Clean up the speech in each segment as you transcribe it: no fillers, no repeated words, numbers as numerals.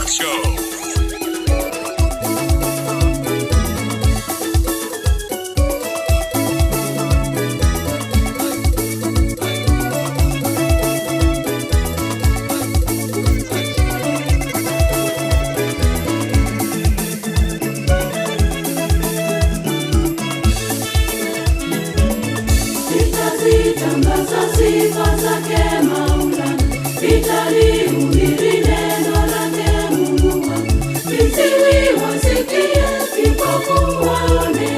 Show. Tangaza sifa zake Maulana, nitalihubiri neno lake Mungu wangu. Viziwi wasikie, vipofu waone.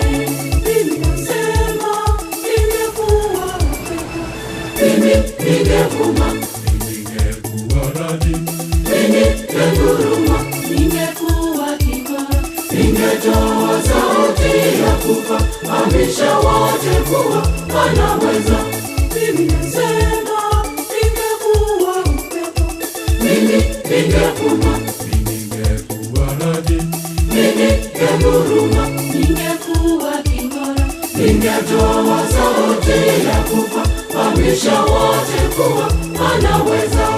Mimi nasema, ningekuwa upepo, mimi ningevuma, ningekuwa radi, mimi ninguruma, ningekuwa kibara, ningetoa sauti ya kufa, hamisha wote kuwa anaweza. Mimi nasema, ningekuwa upepo, mimi ningevuma, ningekuwa radi, mimi ninguruma, ningekuwa kibara, ningetoa sauti ya kufa, hamisha wote kuwa anaweza.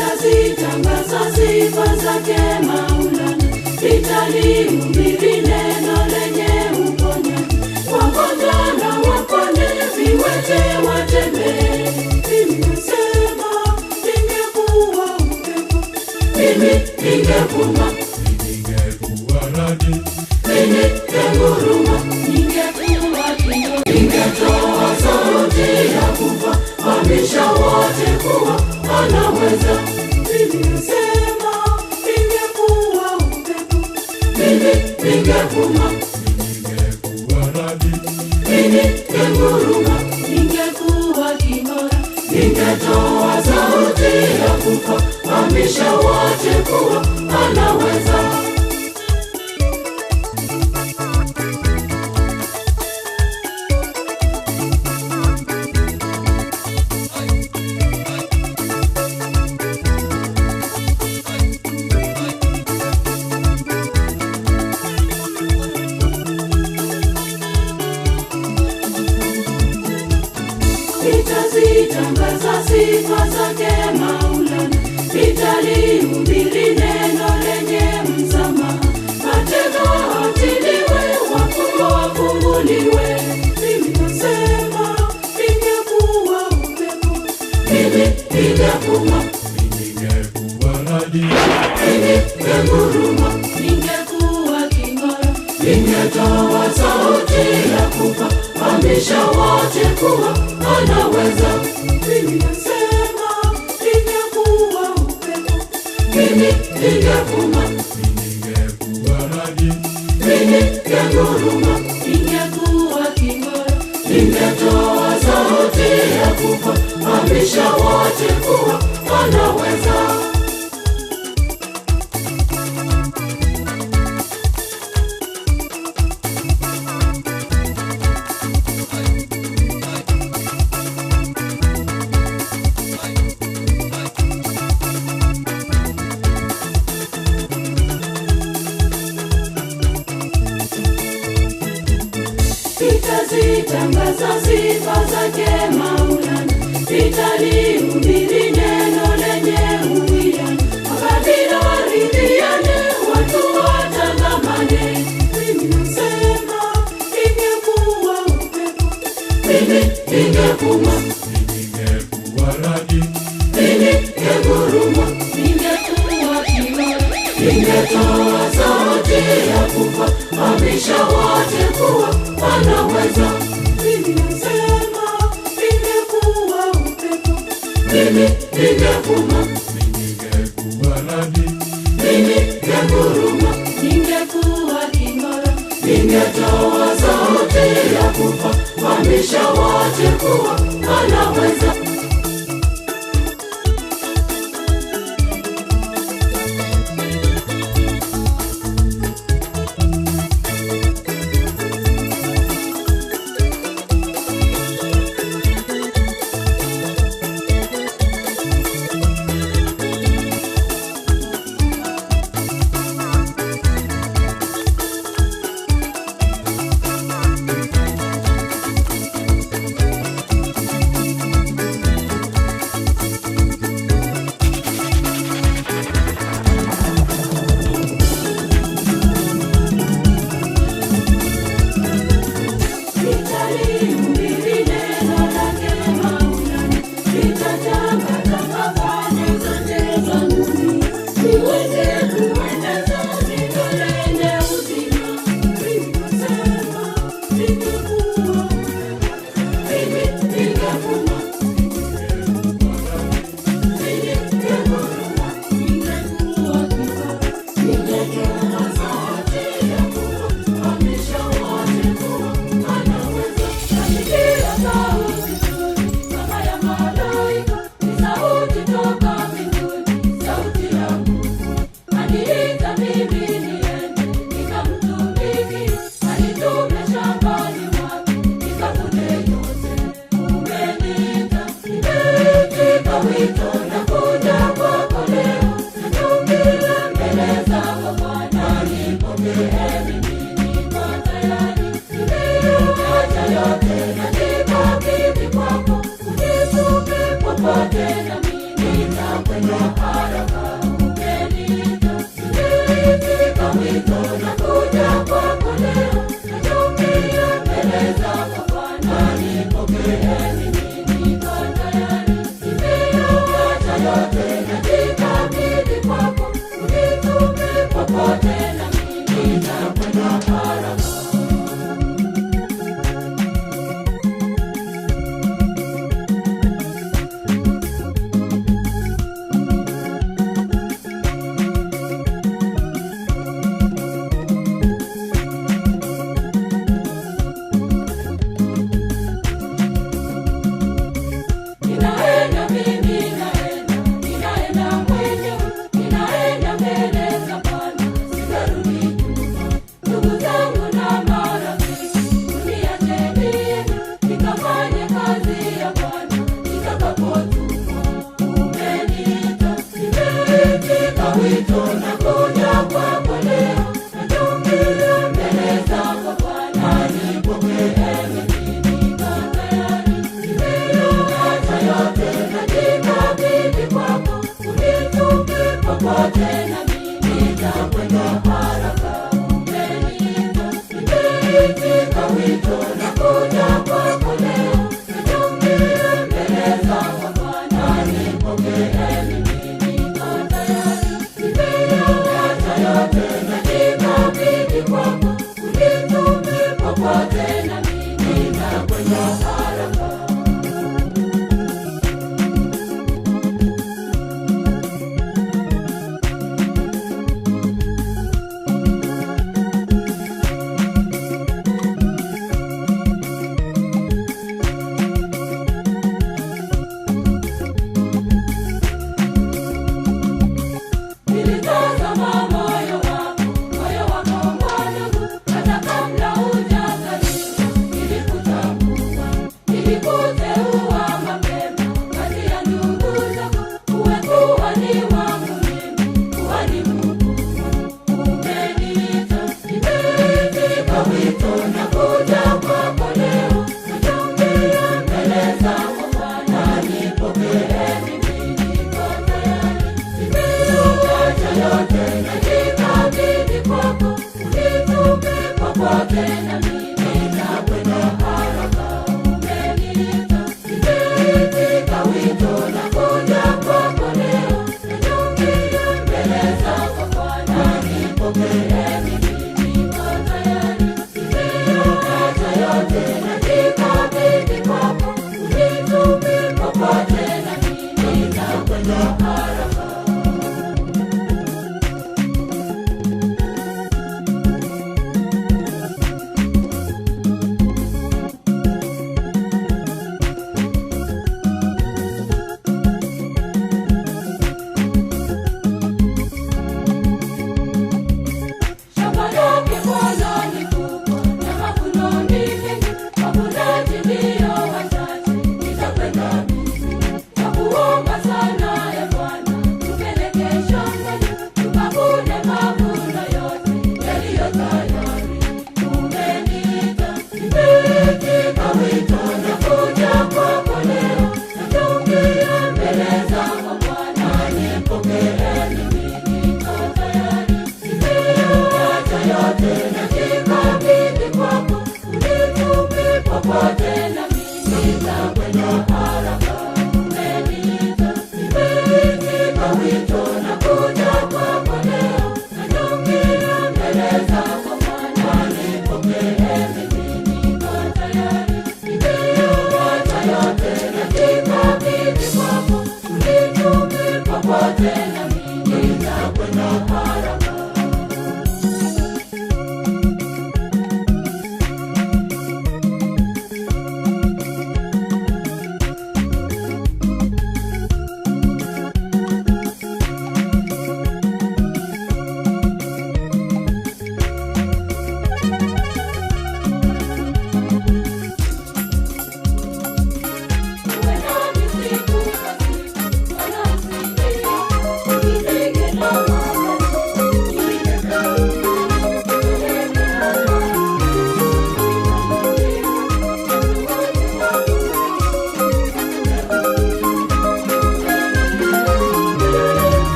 Nitazitangaza sifa zake Maulana, nitalihubiri neno lenye uponyaji. Wagonjwa na wapone, viwete watembee. Mimi nasema, ningekuwa upepo, mimi ningevuma, ningekuwa radi, mimi ninguruma, ningekuwa kingo, ningetoa sauti ya kufa, hamisha wote kuwa anaweza. Mimi nasema, ningekuwa upepo, mimi ningevuma, ningekuwa radi, mimi ninguruma, ningekuwa kibara, ningetoa sauti ya kufa, hamisha wote kuwa anaweza. Nitazitangaza sifa zake Maulana, nitalihubiri neno lenye msamaha. Mateka waachiliwe, wafungwa wafunguliwe. Mimi nasema, ningekuwa upepo, mimi ningevuma, ningekuwa radi, mimi ninguruma, ningekuwa kibara, ningetoa sauti ya kufa, hamisha wote kuwa anaweza. Mimi nasema, ningekuwa upepo, mimi ningevuma, ningekuwa radi, mimi ninguruma, ningekuwa kibara, ningetoa sauti ya kufa, hamisha wote kuwa anaweza. Nitazitangaza sifa zake Maulana, nitalihubiri neno lenye uwiano. Makabila waridhiane, watu watangamane. Mimi nasema, ningekuwa upepo, mimi ningevuma, ningekuwa radi, mimi ninguruma, ningekuwa kibara, ningetoa sauti ya kufa, hamisha wote kuwa anaweza. Mimi nasema, ningekuwa upepo, mimi ningevuma, ningekuwa radi, mimi ninguruma, ningekuwa kibara, ningetoa sauti ya kufa, hamisha wote kuwa anaweza. popote nami nitakwenda haraka. Umeniita, nimeitika wito na kuja kwako leo. Nitumie mbele zako Bwana, nipokee mimi niko tayari. Nimeacha yote najikabidhi kwako. Unitume popote nami nitakwenda haraka. Nilitazama moyo wako mwanangu, hata kabla hujazaliwa nilikutambua. Nilikuteua mapema kati ya ndugu zako, uwe kuhani wangu mimi, kuhani mkuu. Umeniita, nimeitika wito na kuja kwako leo. Nitumie mbele zako Bwana, nipokee mimi niko tayari. Nimeacha yote najikabidhi kwako. Unitume popote nami nitakwenda haraka. Umeniita, nimeitika wito na kuja kwako leo. Nitumie mbele zako Bwana, nipokee mimi niko tayari. Nimeacha yote najikabidhi kwako. Unitume popote nami nitakwenda haraka. Shamba lake Bwana ni kubwa na mavuno ni mengi, wavunaji ndio wachache. Nitakwenda mimi nakuomba sana ya Bwana, tupeleke shambani tukavune mavuno yote yaliyo tayari. Umeniita, nimeitika wito na kuja kwako leo. Nitumie mbele zako Bwana, nipokee mimi niko tayari. Nimeacha yote najikabidhi kwako. Unitume popote nami nitakwenda haraka. Umeniita, nimeitika wito na kuja kwako leo. Nitumie mbele zako Bwana, nipokee mimi niko tayari. Nimeacha yote najikabidhi kwako. Unitume popote nami nitakwenda haraka. Uwe nami siku kwa siku, Bwana usikie. Nipige na magari, nipeleke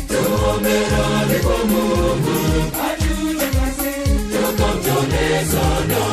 Tuombe kwa Mungu atutakase, tukamtone sana.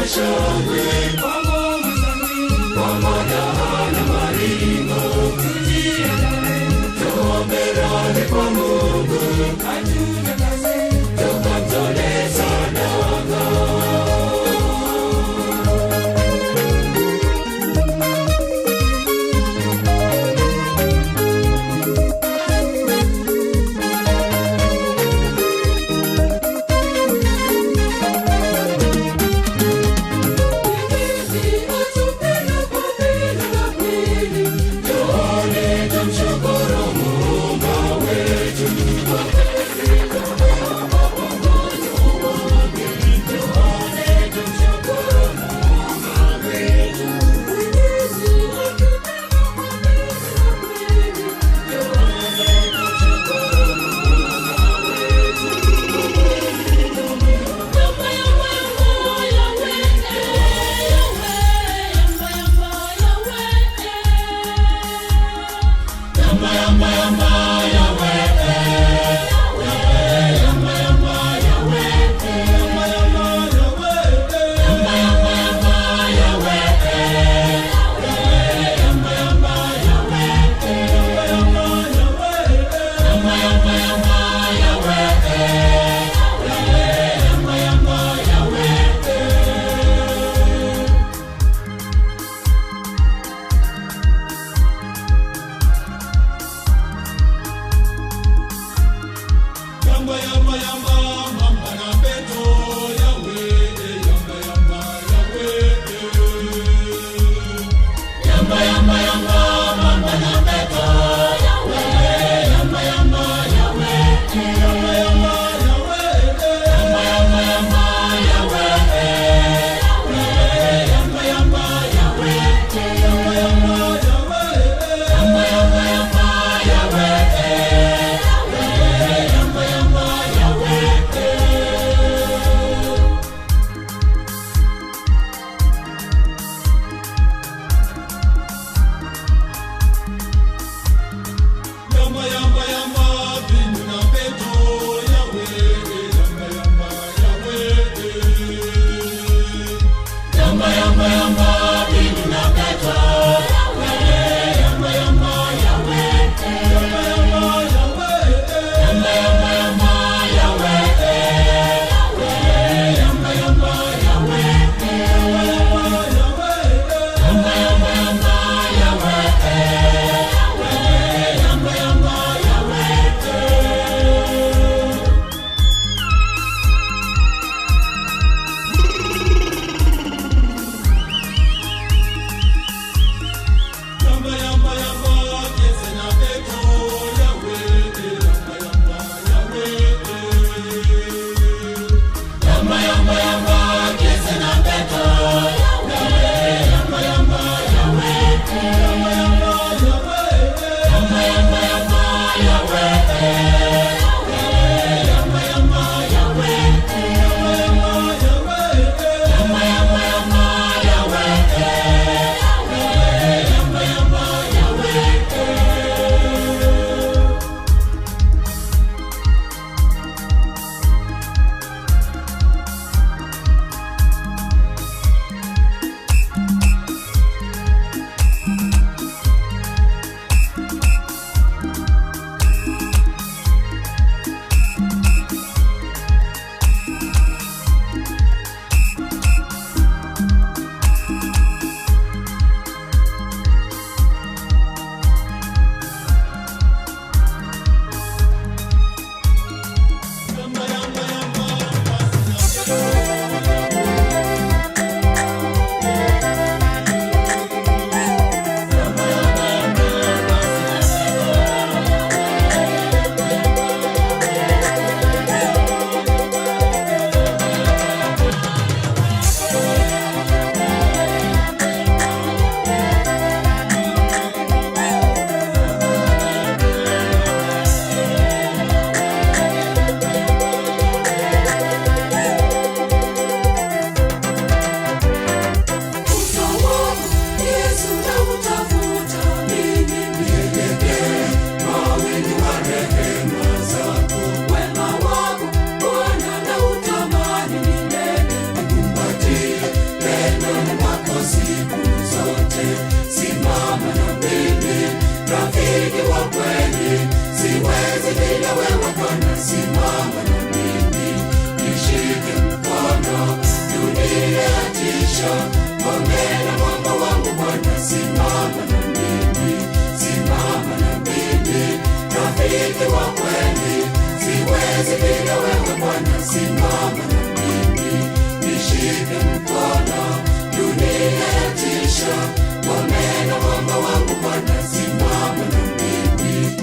shangwe kwa ngoma safi, kwa madawa na maringo. Tujiandae, tuombe radhi kwa Mungu, atutakase, tukamtolee sadaka. unayatisha. Ngome na mwamba wangu Bwana, simama na mimi, simama na mimi. Rafiki wa kweli, siwezi bila wewe Bwana, simama na mimi. Nishike mkono, dunia yatisha. Ngome na mwamba wangu Bwana, simama na mimi.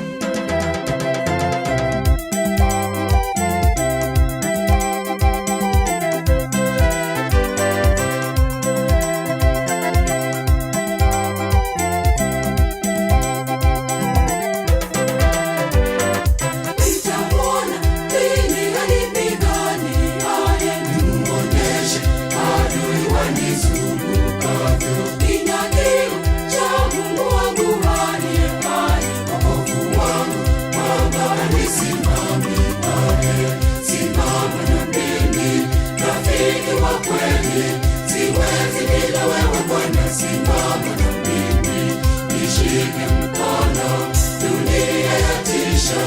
Siwezi bila wewe Bwana, simama na mimi. Nishike mkono, dunia yatisha.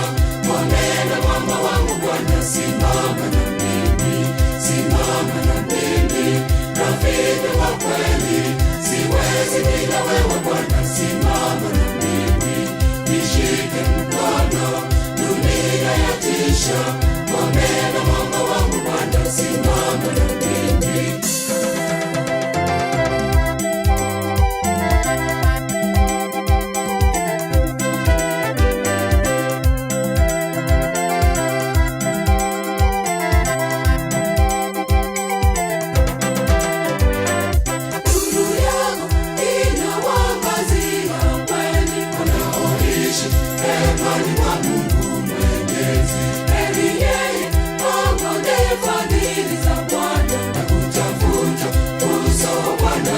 Ngome na mwamba wangu Bwana, simama na mimi, simama na mimi. Rafiki wa kweli, siwezi bila wewe Bwana, simama na mimi. Nishike mkono, dunia yatisha. Ngome na mwamba wangu Bwana, simama na mimi.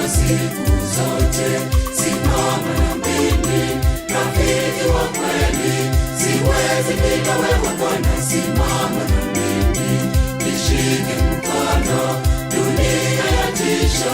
Siku zote simama na mimi, rafiki wa kweli, siwezi bila wewe Bwana, simama na mimi. Nishike mkono, dunia yatisha.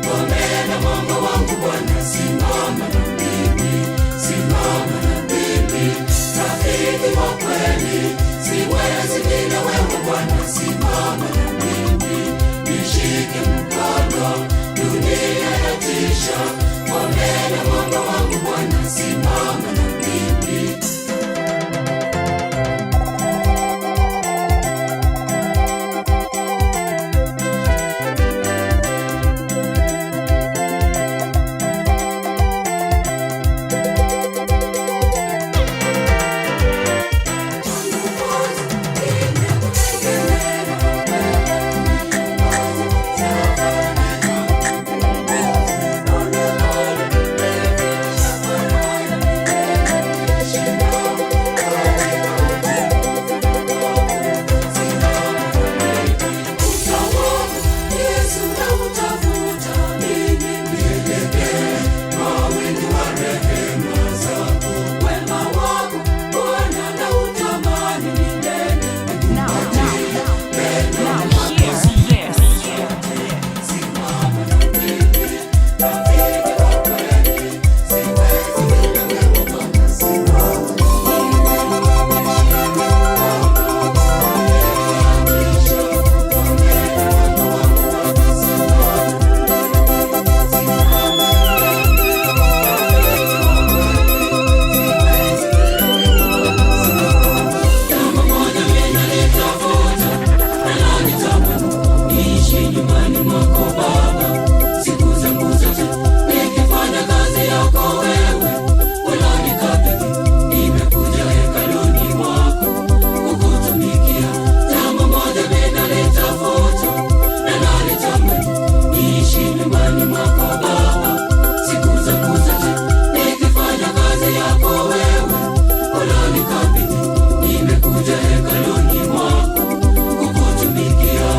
Ngome na mwamba wangu Bwana, simama na mimi, simama na mimi. Rafiki wa kweli, siwezi bila wewe Bwana, simama na mimi. Nishike mkono, dunia yatisha. Ngome na mwamba wangu Bwana, simama na mimi. Nimekuja hekaluni mwako kukutumikia.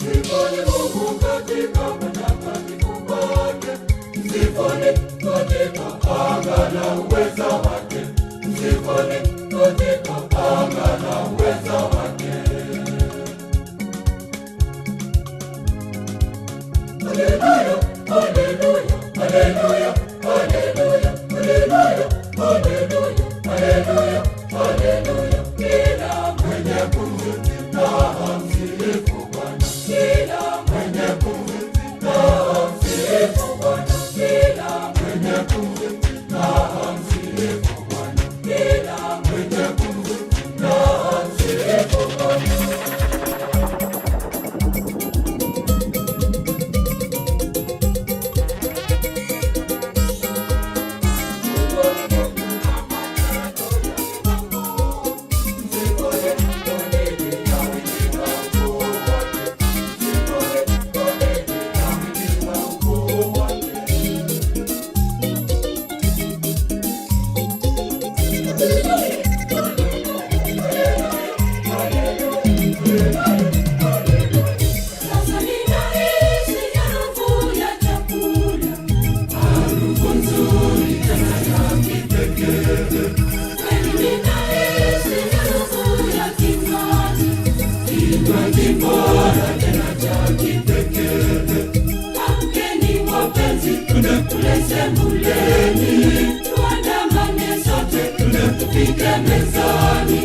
Msifuni Mungu katika patakatifu pake, msifuni katika anga na uweza wake, msifuni katika anga na uweza wake. Haleluya, haleluya, haleluya, haleluya, haleluya, haleluya, haleluya, haleluya. Kila mwenye pumzi na amsifu Bwana, kila mwenye pumzi na amsifu Bwana, kila mwenye pumzi na amsifu Bwana, kila mwenye pumzi na amsifu Bwana. Sebuleni, tuandamane sote, tufike mezani,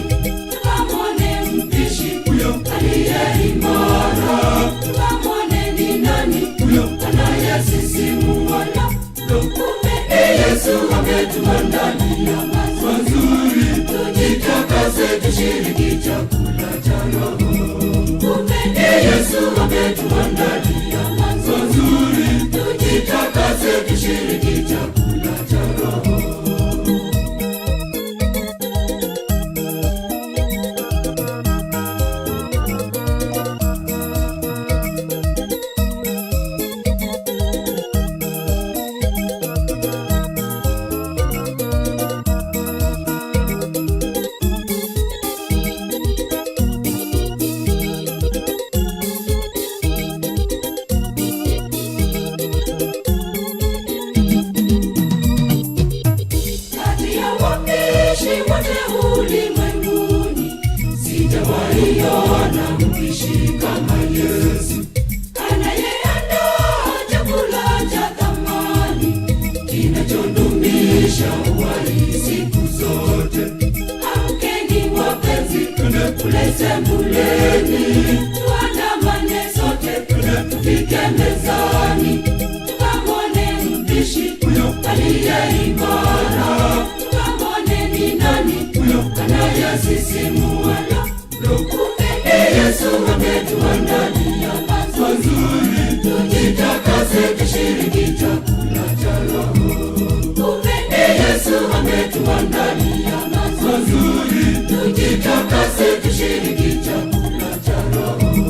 tukamwone mpishi huyo aliye imara, tukamwone ni nani huyo anayesisimua. Kumbe Yesu ametuandalia mazuri, tujitakase tushiriki chakula cha Roho. Kumbe Yesu ametuandalia mazuri, tujitakase tushiriki chakula cha Roho. Wote ulimwenguni sijawaiona mpishi kama Yesu, anayeandaa chakula cha thamani kinachodumisha uhai siku zote. Amkeni wapenzi, tule sebuleni, tuandamane sote, tufike mezani, tukamwone mpishi huyo aliye imara, ni nani huyo anayesisimua. Kumbe Yesu ametuandalia mazuri, tujitakase tushiriki chakula cha Roho. Kumbe Yesu ametuandalia mazuri, tujitakase tushiriki chakula cha Roho.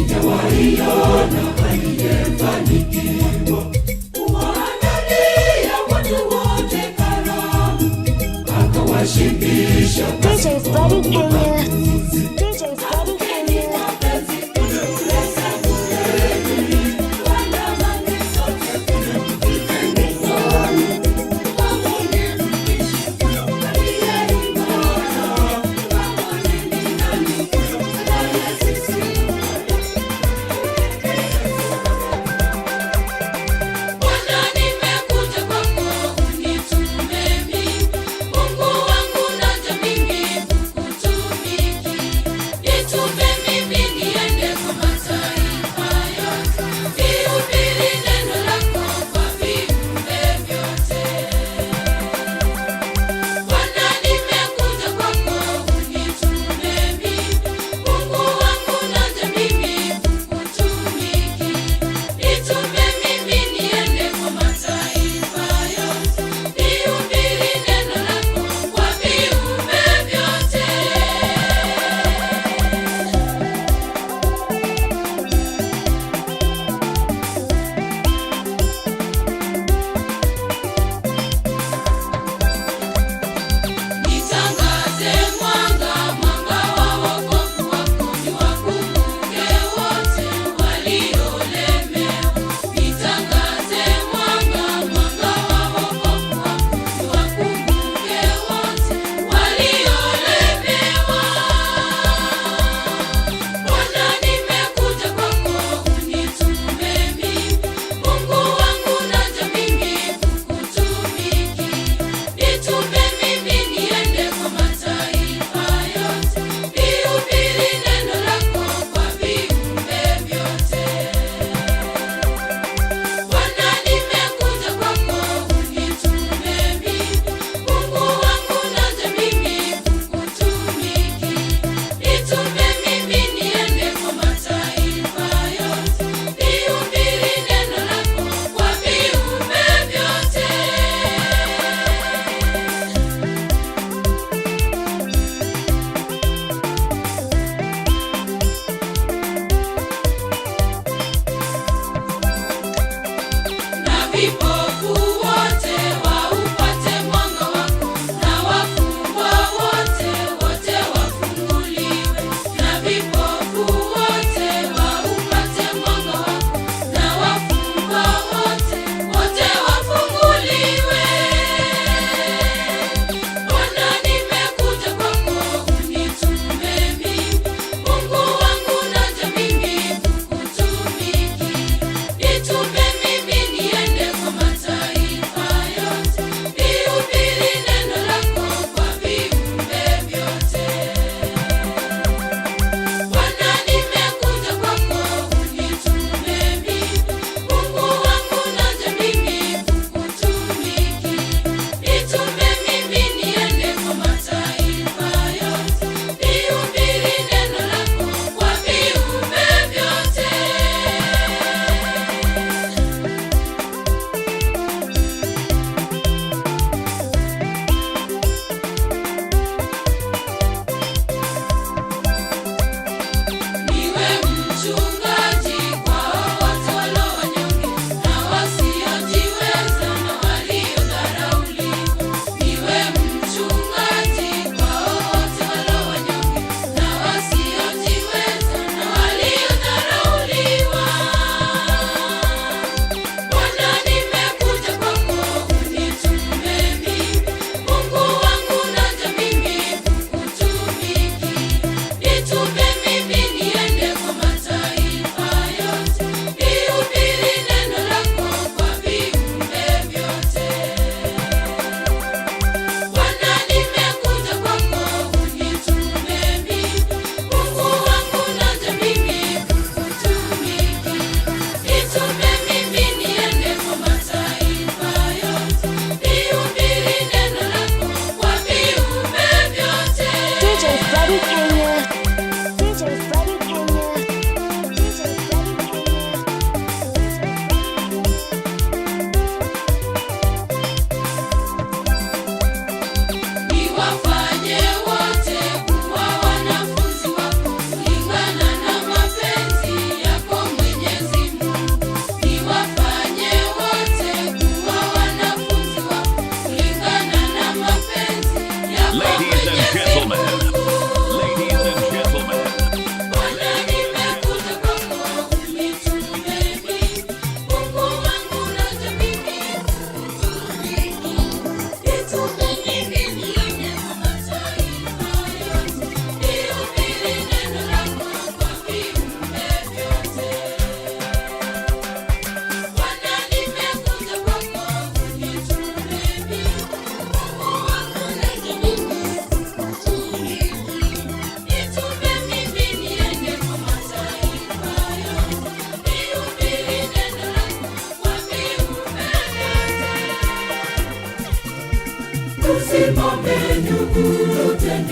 Sijawaiona aliyefanikiwa kuwaandalia watu wote karamu, akawashibisha DJ Buddy Kenya. DJ Buddy Kenya. Mungu wangu naja mimi kukutumikia.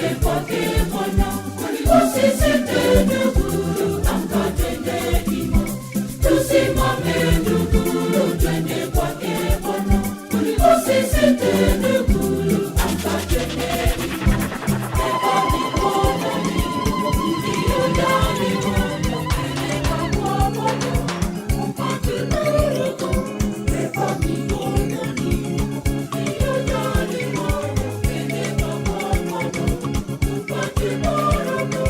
twende kwake Bwana, usisite ndugu, amka twende hima, tusimame ndugu, twende kwake Bwana, usisite ndugu, amka twende hima, beba mikononi, ndiyo ndani Bwana, peleka kwa Bwana, upate baraka, beba mikononi, ndiyo ndani Bwana, peleka kwa Bwana, upate baraka.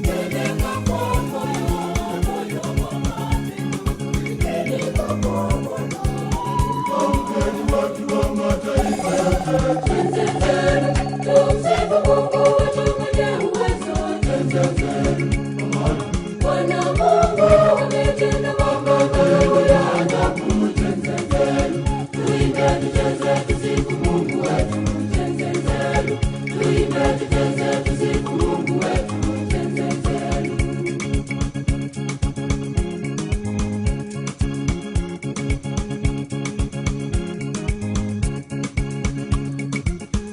Peleka kwa moyo wa mapendo, peleka kwa Bwana. Amkeni watu wa mataifa yote, tenzeni, tumsifu Mungu wetu mwenye uwezo, tenzeni. Bwana Mungu ametenda mambo makuu ya ajabu, tenzeni. Tuimbe tucheze tusifu Mungu wetu, tenzeni. Tuimbe tucheze tusifu Mungu wetu, tenzeni.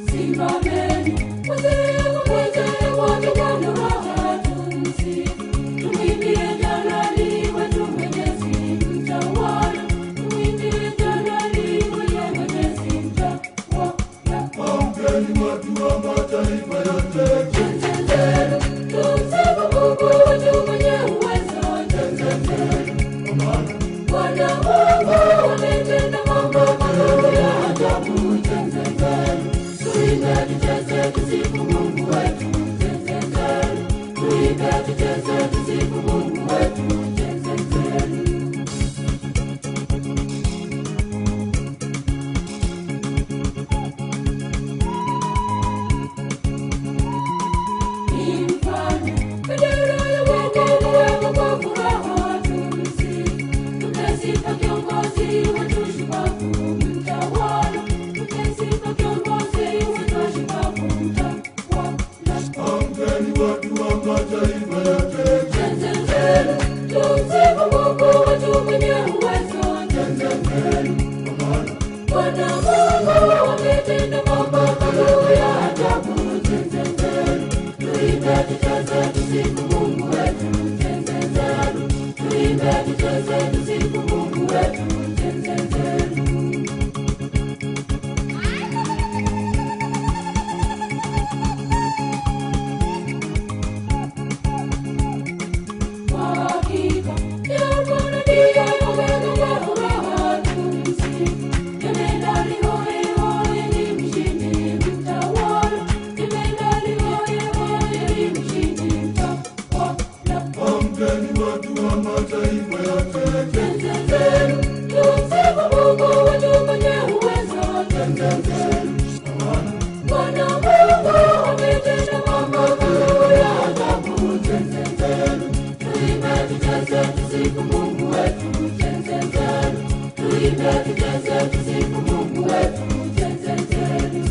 Simameni, wazee wote Bwana wa tumsifu. Tumwimbie Jalali wetu Mwenyezi mtawala, tumwimbie Jalali Mwenyezi mtawala. Amkeni watu wa mataifa yote, tenzeni, tumsifu Mungu wetu mwenye uwezo, tenzeni. Bwana Mungu ametenda mambo makuu ya ajabu, tenzeni. Tuimbe tucheze tusifu Mungu wetu, tenzeni. Tuimbe tucheze tusifu Mungu wetu, tenzeni. Imfanye bendera ya wokovu wako kwa furaha tumsifu. Tumesifa kiongozi wetu shupavu mtawala, tumesifa kiongozi wetu shupavu mtawala. Amkeni watu wa mataifa yote, tenzeni, tumsifu Mungu wetu mwenye uwezo, tenzeni. Bwana Mungu ametenda mambo makuu ya ajabu, tenzeni. Tuimbe tucheze tusifu Mungu wetu, tenzeni. Tuimbe tucheze tusifu Mungu wetu, tenzeni. Kwa hakika ya Bwana ndiye Omega ya furaha tumsifu. Jemedari hoye hoye ni mshindi mtawala, jemedari hoye hoye ni mshindi mtawala. Amkeni watu wa mataifa yote, tenzeni, tumsifu Mungu wetu mwenye uwezo, tenzeni. Bwana Mungu ametenda mambo makuu ya ajabu, tenzeni. Tuimbe tucheze tusifu Mungu wetu, tenzeni. Tuimbe tucheze tusifu Mungu wetu, tenzeni.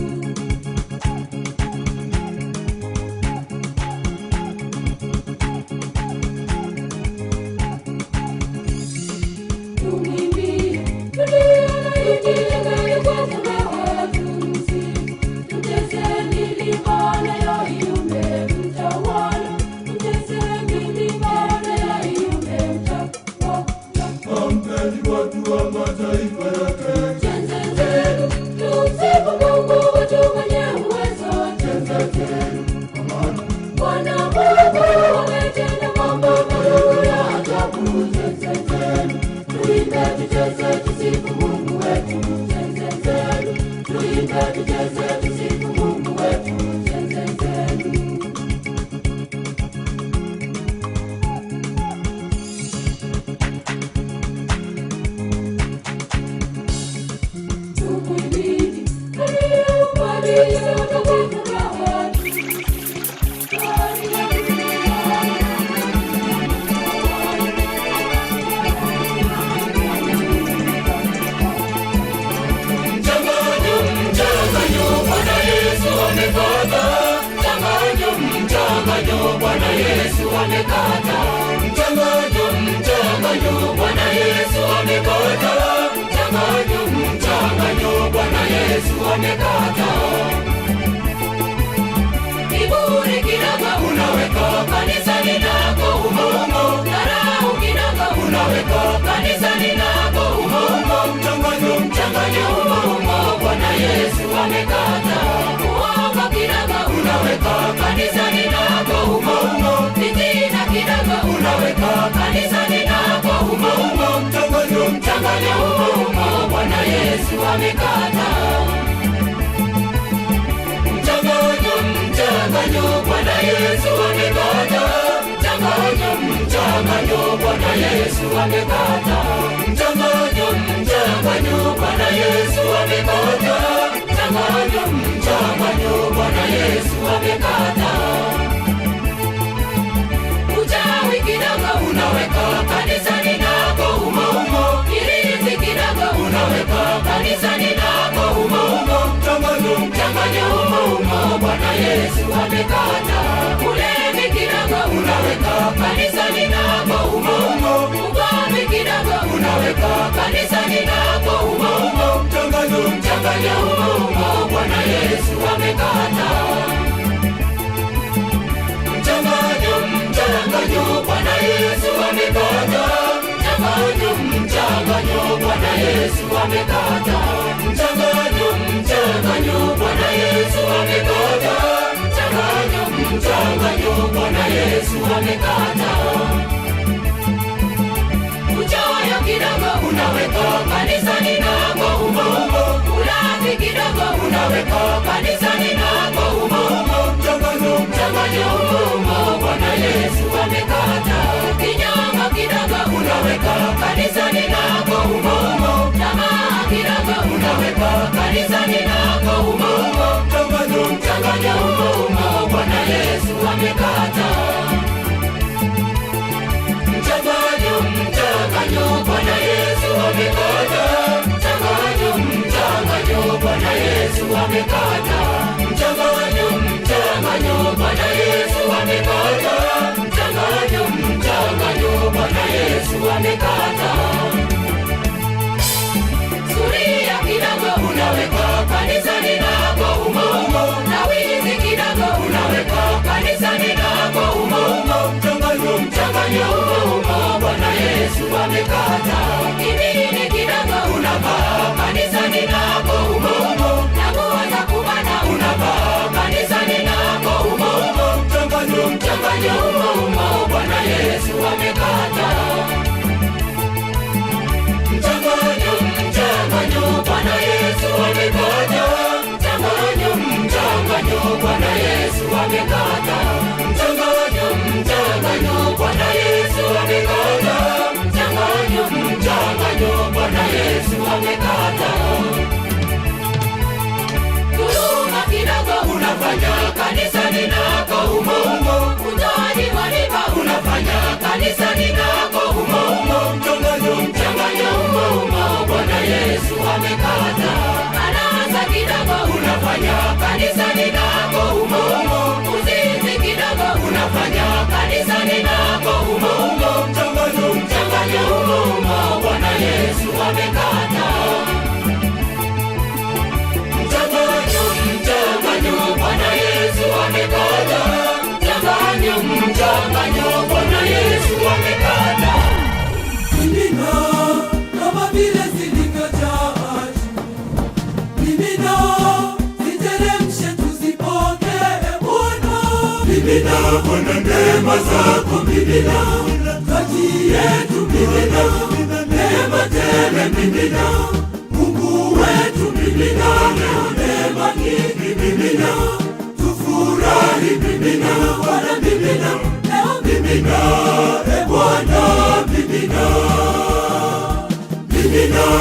Tumwimbie dunia na ijiangalie kwa furaha tumsifu. Tucheze milima nayo iimbe mtawala, tucheze milima nayo iimbe mtawala. Amkeni watu wa mataifa yote, tenzeni, tumsifu Mungu wetu mwenye uwezo, tenzeni. Bwana Mungu ametenda mambo makuu ya ajabu, tenzeni. Tuimbe tucheze tusifu Mungu wetu, tenzeni. Tuimbe tucheze tusifu Mungu wetu, tenzeni. Tumwimbie aliyeumba kwa furaha. Bwana Yesu amekata mchanganyo, Bwana Yesu amekata mchanganyo, Bwana Yesu wamekataa. Kiburi kidogo unaweka kanisani lako humo humo, dharau kidogo unaweka kanisani lako humo humo, mchanganyo humo humo Bwana Yesu amekataa. Uongo kidogo unaweka kanisani lako humo humo, fitina kidogo unaweka kanisani lako humo humo, mchanganyo humo humo Bwana Yesu amekataa. Mchanganyo Bwana Yesu amekataa. Mchanganyo Bwana Yesu amekataa. Mchanganyo Bwana Yesu amekataa. Mchanganyo Bwana Yesu amekataa. Uchawi kidogo unaweka kanisani lako humo humo, irizi kidogo unaweka kanisani lako humo humo, mchanganyo humo humo Bwana Yesu amekataa. Ulevi kidogo unaweka kanisani lako humo humo, ugomvi kidogo unaweka kanisani lako humo humo, mchanganyo humo humo Bwana Yesu amekataa. Mchanganyo Bwana Yesu amekataa. Mchanganyo Bwana Yesu amekataa. Mchanganyo Bwana Yesu amekataa. Mchanganyo Bwana Yesu amekataa. Uchoyo kidogo unaweka kanisani lako humo humo, ulafi kidogo unaweka kanisani lako humo humo, mchanganyo humo humo Bwana Yesu amekataa. Kinyongo kidogo unaweka kanisani lako humo humo, tamaa kidogo unaweka kanisani lako humo humo, mchanganyo humo humo Bwana Yesu amekataa. Mchanganyo Bwana Yesu amekataa. Mchanganyo Bwana Yesu amekataa. Mchanganyo Bwana Yesu amekataa. Mchanganyo Bwana Yesu amekataa. Suria kidogo unaweka kanisani lako humo humo, na wizi kidogo unaweka kanisani lako humo humo, mchanganyo humo humo Bwana Yesu amekataa. Kibini kidogo unavaa kanisani lako humo humo, na nguo za kubana unavaa kanisani lako humo humo, mchanganyo humo humo Bwana Yesu amekataa. Mchanganyo Bwana Yesu amekataa. Mchanganyo Bwana Yesu amekataa. Mchanganyo Bwana Yesu amekataa. Mchanganyo Bwana Yesu amekataa. Dhuluma kidogo unafanya kanisani lako humo humo, utoaji wa riba unafanya kanisani lako humo humo, mchanganyo humo humo Bwana Yesu amekataa. Anasa kidogo unafanya kanisani lako humo humo, uzinzi kidogo unafanya kanisani lako humo humo, mchanganyo humo humo Bwana Yesu amekataa. Mchanganyo Bwana Yesu amekataa. Mchanganyo Bwana Yesu amekataa. Mimina kama vile zilivyojaa juu, mimina ziteremshe tuzipokee Bwana. Mimina Bwana neema zako, mimina kati yetu, mimina neema tele, mimina Mungu wetu, mimina leo neema nyingi, mimina tufurahi, mimina Bwana, mimina leo, mimina Bwana, mimina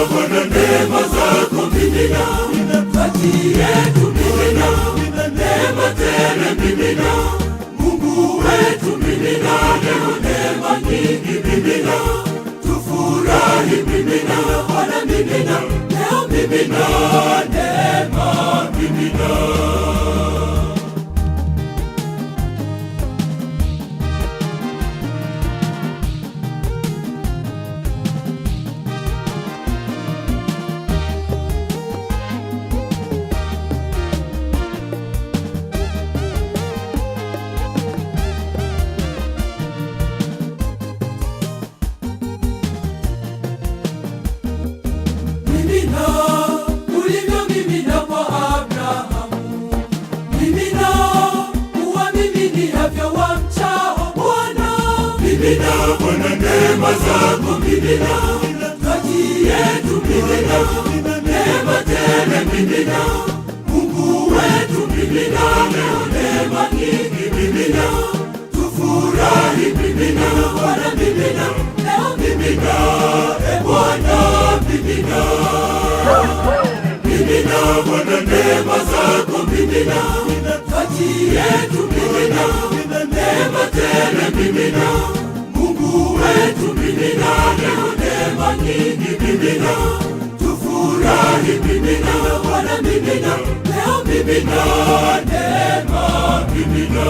Bwana neema zako, mimina kati yetu, mimina neema tele, mimina Mungu wetu, mimina leo neema nyingi, mimina tufurahi, mimina Bwana, mimina leo, mimina neema, mimina. wawaminiavyo wamchao Bwana. Mimina Bwana neema zako, mimina taji yetu, mimina neema tele, mimina Mungu wetu, mimina leo neema nyingi, mimina tufurahi, mimina Bwana, mimina leo, mimina Bwana, mimina mimina Bwana neema zako, mimina taji yetu, mimina neema tele, mimina Mungu wetu, mimina leo neema nyingi, mimina tufurahi, mimina Bwana, mimina leo, mimina neema, mimina.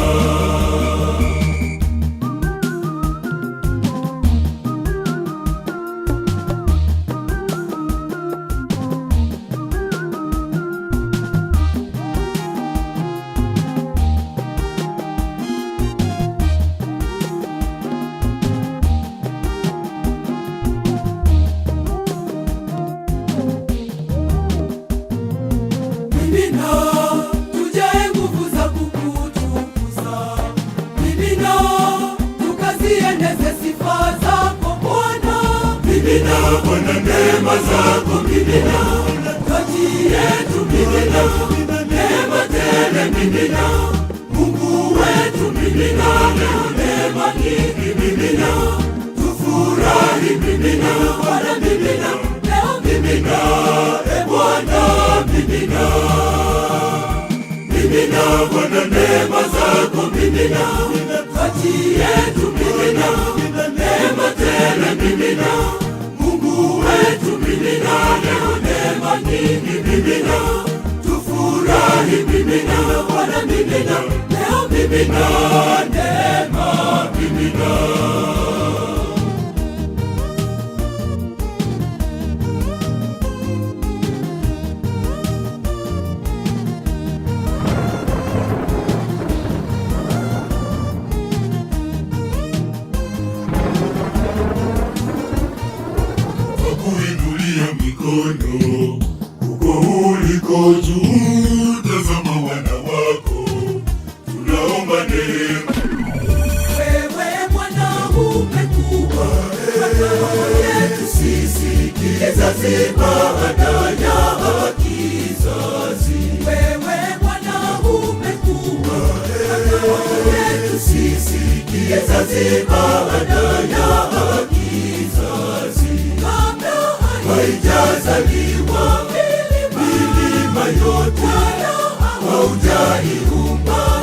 Mimina, tujae nguvu za kukutukuza. Mimina, tukazieneze sifa zako Bwana. Mimina Bwana neema zako, mimina taji yetu, mimina neema tele, mimina Mungu wetu, mimina leo neema nyingi, mimina tufurahi, mimina Bwana, mimina leo, mimina Bwana, mimina mimina Bwana neema zako, mimina taji yetu, mimina neema tele, mimina Mungu wetu, mimina leo neema nyingi, mimina tufurahi, mimina Bwana, mimina leo, mimina neema, mimina. Kuinulia mikono uko uliko juu, tazama wana wako, tunaomba neema. Wewe Bwana umekuwa makao yetu sisi, Kizazi baada ya kizazi, wewe Bwana umekuwa makao yetu sisi, kizazi baada ya kizazi, kabla haijazaliwa milima yote, haujaiumba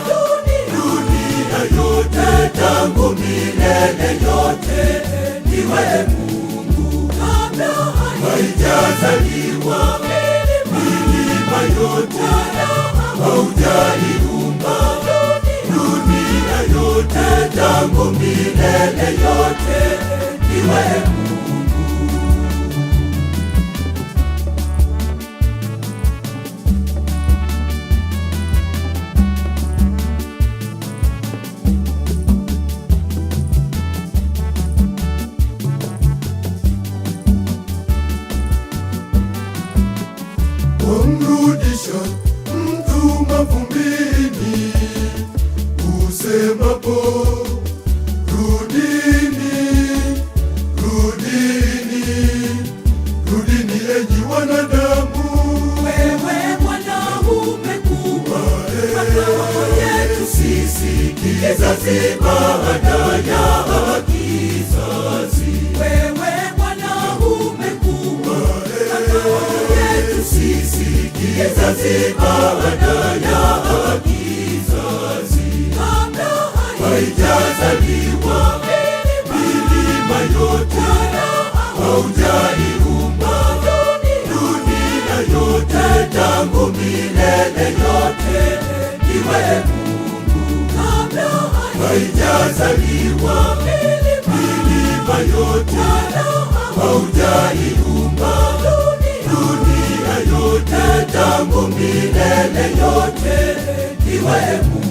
dunia yote, tangu milele yote niwe Mungu. kabla Haijazaliwa milima yote, haujaiumba dunia yote, tangu milele yote niwe Mungu. Wamrudisha mtu mavumbini, usemapo rudini, rudini, rudini enyi wanadamu. wewe Bwana umekuwa makao yetu sisi, Kizazi baada ya kizazi, wewe Bwana umekuwa makao yetu sisi, kizazi baada ya kizazi, kabla haijazaliwa milima yote, haujaiumba dunia yote, tangu milele yote niwe Mungu. kabla Haijazaliwa milima yote, haujaiumba dunia yote, tangu milele yote niwe Mungu.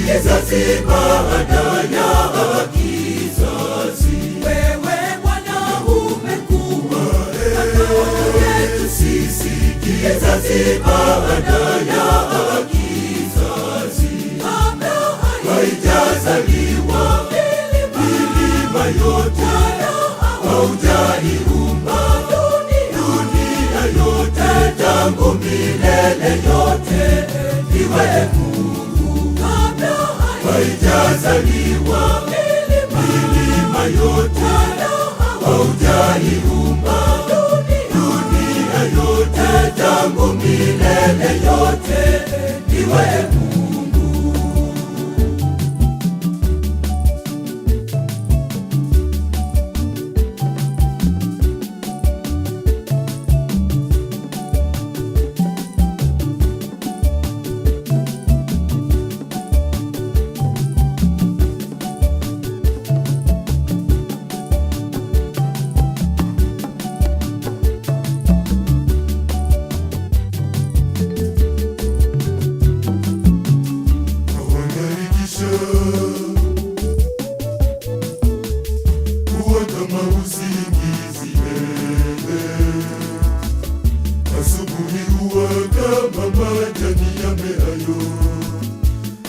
kizazi baada ya kizazi. Wewe Bwana umekuwa makao yetu sisi, kizazi baada ya kizazi. Kabla haijazaliwa milima yote, haujaiumba dunia yote, tangu milele yote iwe Mungu. Kabla haijazaliwa milima yote, haujaiumba dunia yote, tangu milele yote iwe Mungu.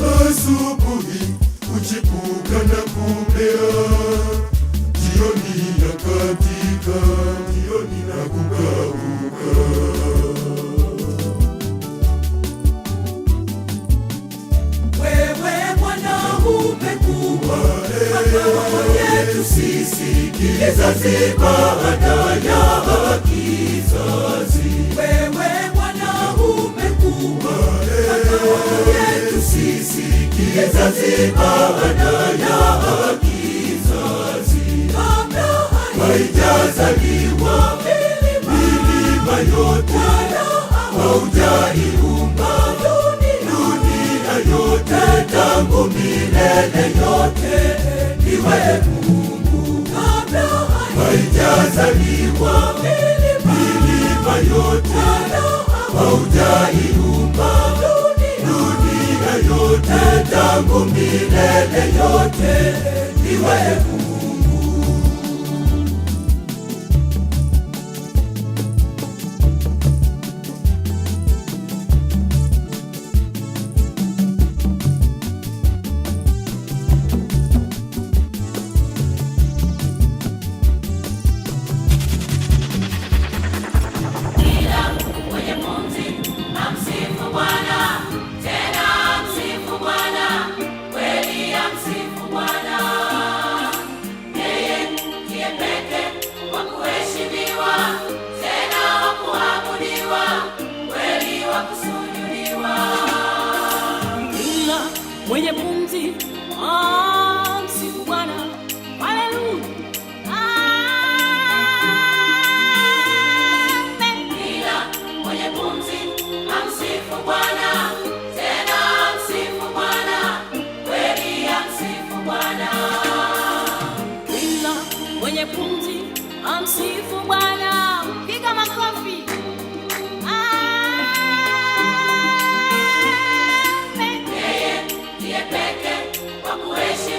Asubuhi kuchipuka na kumea, jioni ya katika, jioni na kukauka. Wewe Bwana umekuwa makao yetu sisi, kizazi baada ya kizazi. Wewe Bwana umekuwa makao yetu sisi, kizazi baada ya kizazi. Kabla haijazaliwa milima yote, haujaiumba dunia yote, tangu milele yote iwe Mungu. Kabla haijazaliwa milima yote, haujaiumba dunia yote, tangu milele yote iwe Mungu. Mwenye pumzi amsifu Bwana, haleluya, amen. Kila mwenye pumzi amsifu Bwana, tena amsifu Bwana, kweli amsifu Bwana. Kila mwenye pumzi amsifu Bwana, piga makofi. Yeye ndiye pekee wa kuheshimiwa.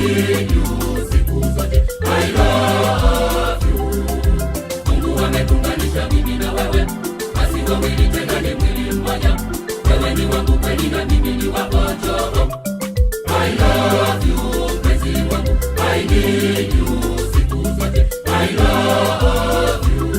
need you siku zote. I love you. Mungu ametunganisha mimi na wewe, basi wawili tena ni mwili mmoja. Wewe ni wangu kweli na mimi ni wako. I love you, mpenzi wangu. I need you siku zote. I love you.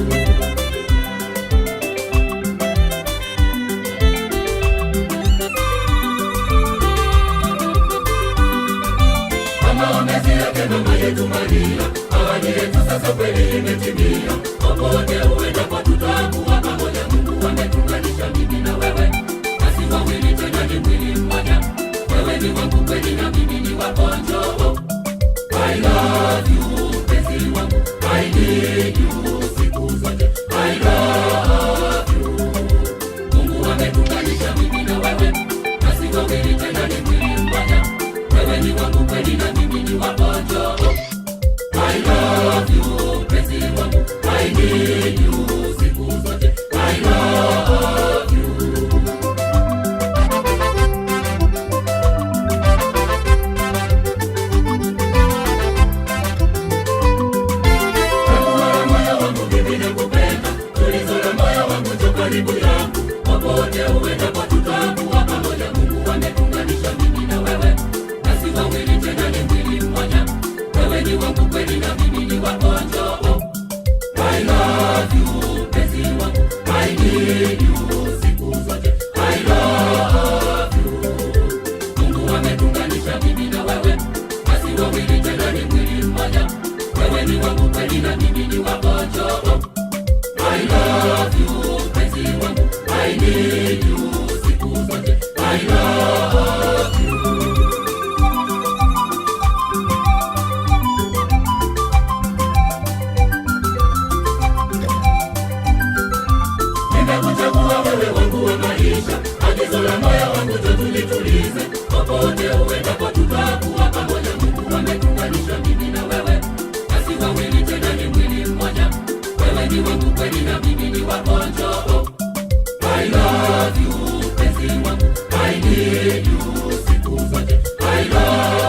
Maombezi yake mama yetu Maria, ahadi yetu sasa kweli imetimia. Popote uendapo tutakuwa pamoja. Mungu ametunganisha mimi na wewe, basi wawili tena ni mwili mmoja. Wewe ni wangu kweli na mimi ni wako. I love you, mpenzi wangu. I need you siku zote. I love you. Mungu ametunganisha mimi na wewe, basi wawili tena ni mwili mmoja. Wewe ni wangu kweli na mimi ni wako. I love you, mpenzi wangu. I need you siku zote. I love you. Moyo wangu mimi nakupenda, tulizo la moyo wangu njoo karibu yangu. Popote uendapo tutakuwa pamoja. Mungu ametunganisha mimi na wewe, basi wawili tena ni mwili mmoja. Wewe ni wangu kweli na mimi ni wako. I love you, mpenzi wangu. I need you siku zote. I love you. Mungu ametunganisha mimi na wewe, basi wawili tena ni mwili mmoja. Wewe ni wangu kweli na mimi ni wako. I love you, mpenzi wangu. I need you siku zote. I love you. Nimekuchagua wewe wangu wa maisha, agizo la moyo wangu njoo tulitulize. Popote uendapo tutakuwa pamoja. Mungu ametunganisha mimi na wewe, basi wawili tena ni mwili mmoja. Wewe ni wangu kweli na mimi ni wako. I love you, mpenzi wangu. I need you siku zote. I love